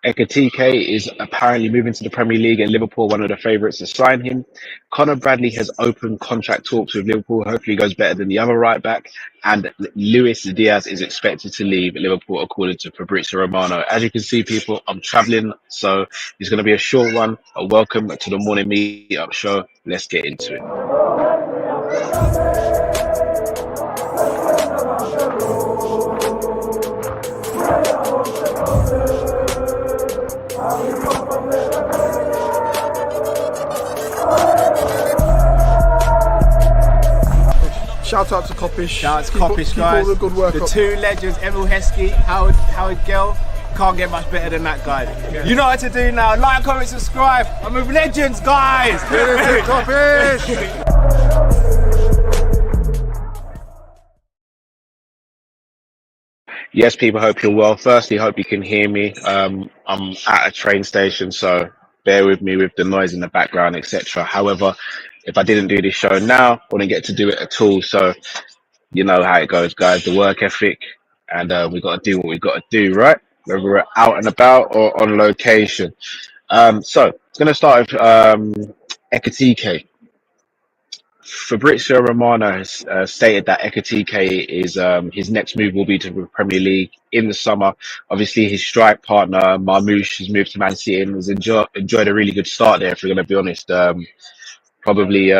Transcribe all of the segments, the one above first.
Ekitike is apparently moving to the Premier League and Liverpool, one of the favourites to sign him. Conor Bradley has opened contract talks with Liverpool. Hopefully he goes better than the other right back. And Luis Diaz is expected to leave Liverpool, according to Fabrizio Romano. As you can see, people, I'm travelling, so it's going to be a short one. Welcome to the morning meetup show. Let's get into it. Shout out to Kop-Ish. Shout out to Kopish, guys. Keep all the good work the up. two legends, Emil Heskey, Howard Gill. Can't get much better than that, guys. Yeah. You know what to do now. Like, comment, subscribe. I'm with legends, guys. Kopish. Yes, people, hope you're well. Firstly, hope you can hear me. I'm at a train station, so bear with me with the noise in the background, etc. However, if I didn't do this show now, I wouldn't get to do it at all. So you know how it goes, guys. The work ethic, and we got to do what we got to do, right? Whether we're out and about or on location. So it's going to start with Ekitike. Fabrizio Romano has stated that Ekitike is his next move will be to the Premier League in the summer. Obviously, his strike partner Marmoush has moved to Man City and has enjoyed a really good start there. If we're going to be honest, probably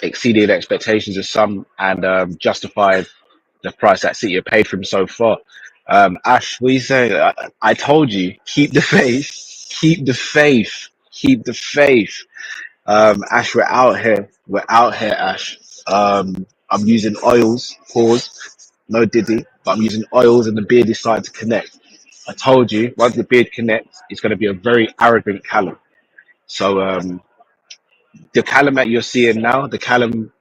exceeded expectations of some and justified the price that City have paid for him so far. Ash, what are you saying? I told you, keep the faith, keep the faith, keep the faith. Ash, we're out here. We're out here, Ash. I'm using oils, pause, no diddy, but I'm using oils and the beard is starting to connect. I told you, once the beard connects, it's going to be a very arrogant Callum. So, the Callum that you're seeing now, the Callum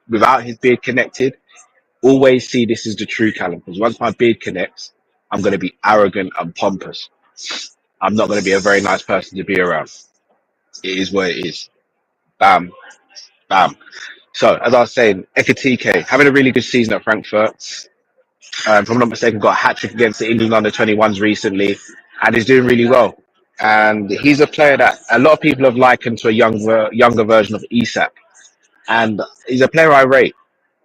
without his beard connected, always see this as the true Callum. Because once my beard connects, I'm going to be arrogant and pompous. I'm not going to be a very nice person to be around. It is what it is. Bam, bam. So, as I was saying, Ekitike having a really good season at Frankfurt. If I'm not mistaken, got a hat trick against the England under-21s recently, and is doing really well. And he's a player that a lot of people have likened to a younger version of Isak. And he's a player I rate.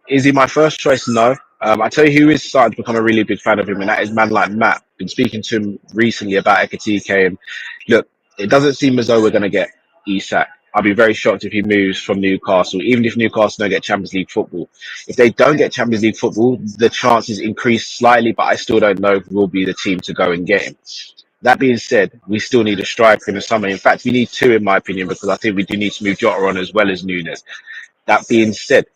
Is he my first choice? No. I tell you who is starting to become a really big fan of him, and that is man like Matt. Been speaking to him recently about Ekitike, and look, it doesn't seem as though we're going to get Isak. I'll be very shocked if he moves from Newcastle, even if Newcastle don't get Champions League football. If they don't get Champions League football, the chances increase slightly, but I still don't know if we'll be the team to go and get him. That being said, we still need a striker in the summer. In fact, we need two, in my opinion, because I think we do need to move Jota on as well as Nunes. That being said,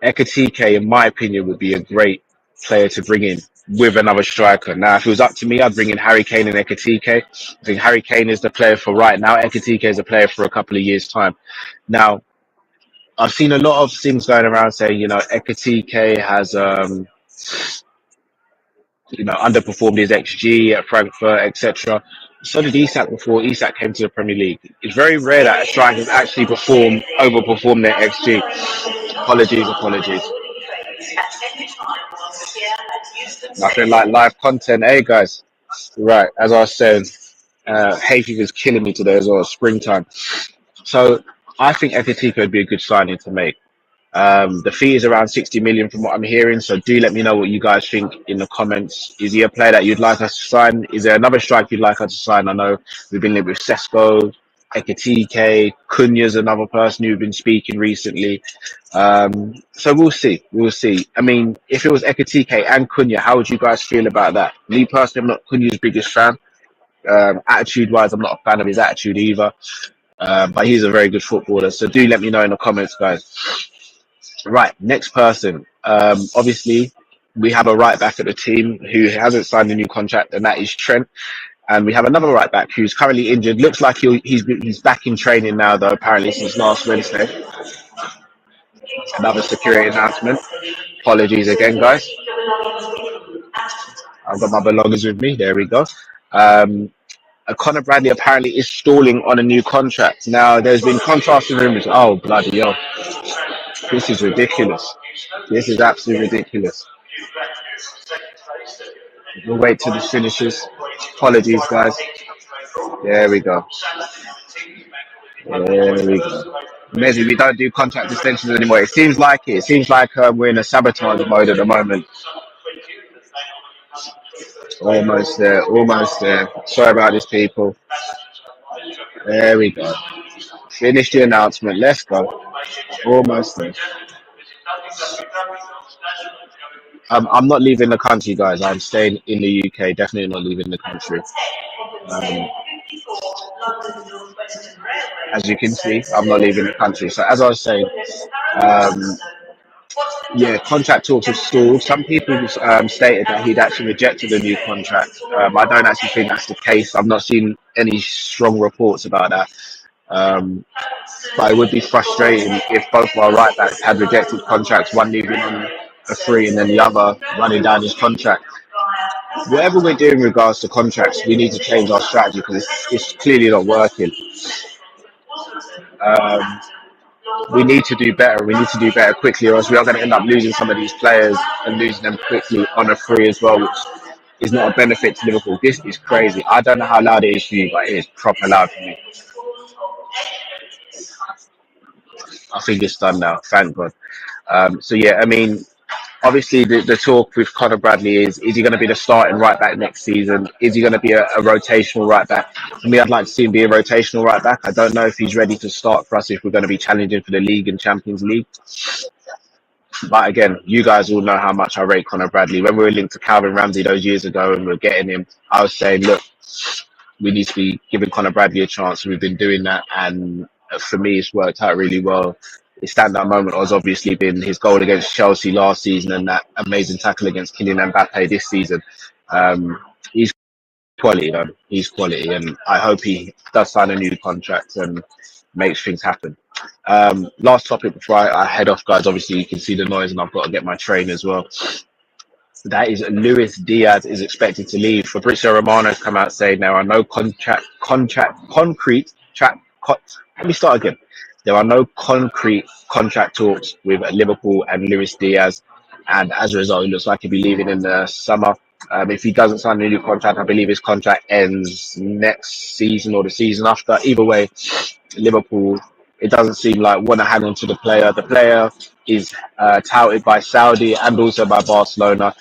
Ekitike, in my opinion, would be a great player to bring in with another striker. Now, if it was up to me, I'd bring in Harry Kane and Ekitike. I think Harry Kane is the player for right now. Ekitike is a player for a couple of years' time. Now, I've seen a lot of things going around saying, Ekitike has, underperformed his XG at Frankfurt, etc. So did Isak before Isak came to the Premier League. It's very rare that strikers actually overperform their XG. Apologies. Nothing like live content. Hey guys, right, as I was saying, hay fever's killing me today as well, springtime. So I think Ekitike would be a good signing to make. The fee is around 60 million from what I'm hearing, so do let me know what you guys think in the comments. Is he a player that you'd like us to sign? Is there another striker you'd like us to sign? I know we've been linked with Sesko, Ekitike, Cunha's another person who've been speaking recently. So we'll see. I mean, if it was Ekitike and Cunha, how would you guys feel about that? Me personally, I'm not Cunha's biggest fan. Attitude-wise, I'm not a fan of his attitude either. But he's a very good footballer, so do let me know in the comments, guys. Right, next person. Obviously, we have a right back at the team who hasn't signed a new contract, and that is Trent. And we have another right back who's currently injured. Looks like he's back in training now, though, apparently, since last Wednesday. Another security announcement. Apologies again, guys. I've got my belongings with me. There we go. Conor Bradley apparently is stalling on a new contract. Now, there's been contrasting rumours. Oh, bloody hell. This is ridiculous. This is absolutely ridiculous. We'll wait till this finishes. Apologies, guys. There we go. There we go. Mezzy, we don't do contract extensions anymore. It seems like it. It seems like we're in a sabotage mode at the moment. Almost there. Almost there. Sorry about this, people. There we go. Finish the announcement. Let's go. Almost there. I'm not leaving the country, guys. I'm staying in the UK. Definitely not leaving the country. Um, as you can see, I'm not leaving the country. So as I was saying, um, yeah, contract talks have stalled. Some people stated that he'd actually rejected a new contract. I don't actually think that's the case. I've not seen any strong reports about that. Um, but it would be frustrating if both of our right backs had rejected contracts, one leaving on a free and then the other running down his contract. Whatever we're doing in regards to contracts, we need to change our strategy because it's clearly not working. Um, we need to do better. We need to do better quickly, or else we are going to end up losing some of these players and losing them quickly on a free as well, which is not a benefit to Liverpool. This is crazy. I don't know how loud it is for you, but it is proper loud for me. I think it's done now. Thank God. So yeah, I mean, obviously the talk with Conor Bradley is he going to be the starting right back next season? Is he going to be a rotational right back? For me, I'd like to see him be a rotational right back. I don't know if he's ready to start for us if we're going to be challenging for the league and Champions League. But again, you guys all know how much I rate Conor Bradley. When we were linked to Calvin Ramsey those years ago and we were getting him, I was saying, look, we need to be giving Conor Bradley a chance. We've been doing that, and for me, it's worked out really well. His standout moment has obviously been his goal against Chelsea last season and that amazing tackle against Kylian Mbappe this season. He's quality, though. He's quality, and I hope he does sign a new contract and makes things happen. Last topic before I head off, guys. Obviously, you can see the noise, and I've got to get my train as well. That is Luis Diaz is expected to leave. Fabrizio Romano has come out saying there are no concrete track. Let me start again. There are no concrete contract talks with Liverpool and Luis Diaz, and as a result, it looks like he'll be leaving in the summer. If he doesn't sign a new contract, I believe his contract ends next season or the season after. Either way, Liverpool, it doesn't seem like want to hang on to the player. The player is touted by Saudi and also by Barcelona.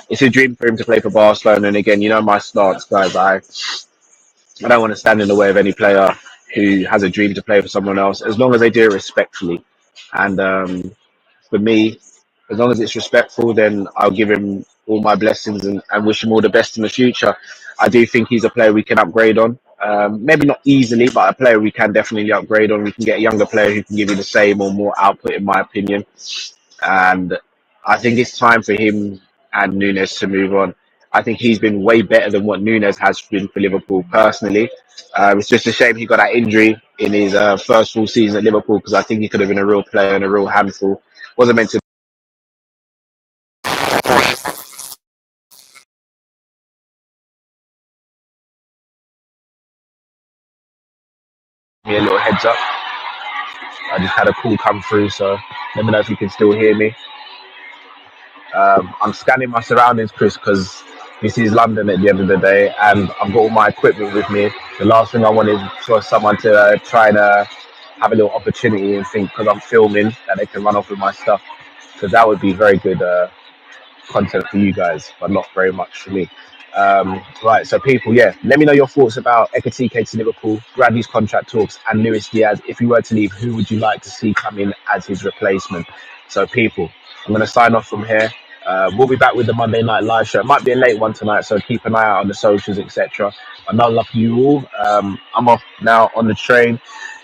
It's a dream for him to play for Barcelona. And again, you know my stance, guys. I don't want to stand in the way of any player who has a dream to play for someone else, as long as they do it respectfully. And for me, as long as it's respectful, then I'll give him all my blessings and wish him all the best in the future. I do think he's a player we can upgrade on. Maybe not easily, but a player we can definitely upgrade on. We can get a younger player who can give you the same or more output, in my opinion. And I think it's time for him and Nunes to move on. I think he's been way better than what Nunes has been for Liverpool personally. It's just a shame he got that injury in his first full season at Liverpool because I think he could have been a real player and a real handful. Wasn't meant to be a little heads up. I just had a call come through, so let me know if you can still hear me. I'm scanning my surroundings, Chris, because this is London at the end of the day, and I've got all my equipment with me. The last thing I want is for someone to try and have a little opportunity and think because I'm filming that they can run off with my stuff, because that would be very good content for you guys, but not very much for me. Right, so people, yeah, let me know your thoughts about Ekitike to Liverpool, Bradley's contract talks, and Luis Diaz. If he were to leave, who would you like to see come in as his replacement? So, people, I'm going to sign off from here. We'll be back with the Monday night live show. It might be a late one tonight, so keep an eye out on the socials, etc. But no love to you all. I'm off now on the train.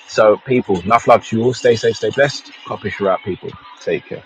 So, people, enough love to you all. Stay safe, stay blessed. Kopish out, people. Take care.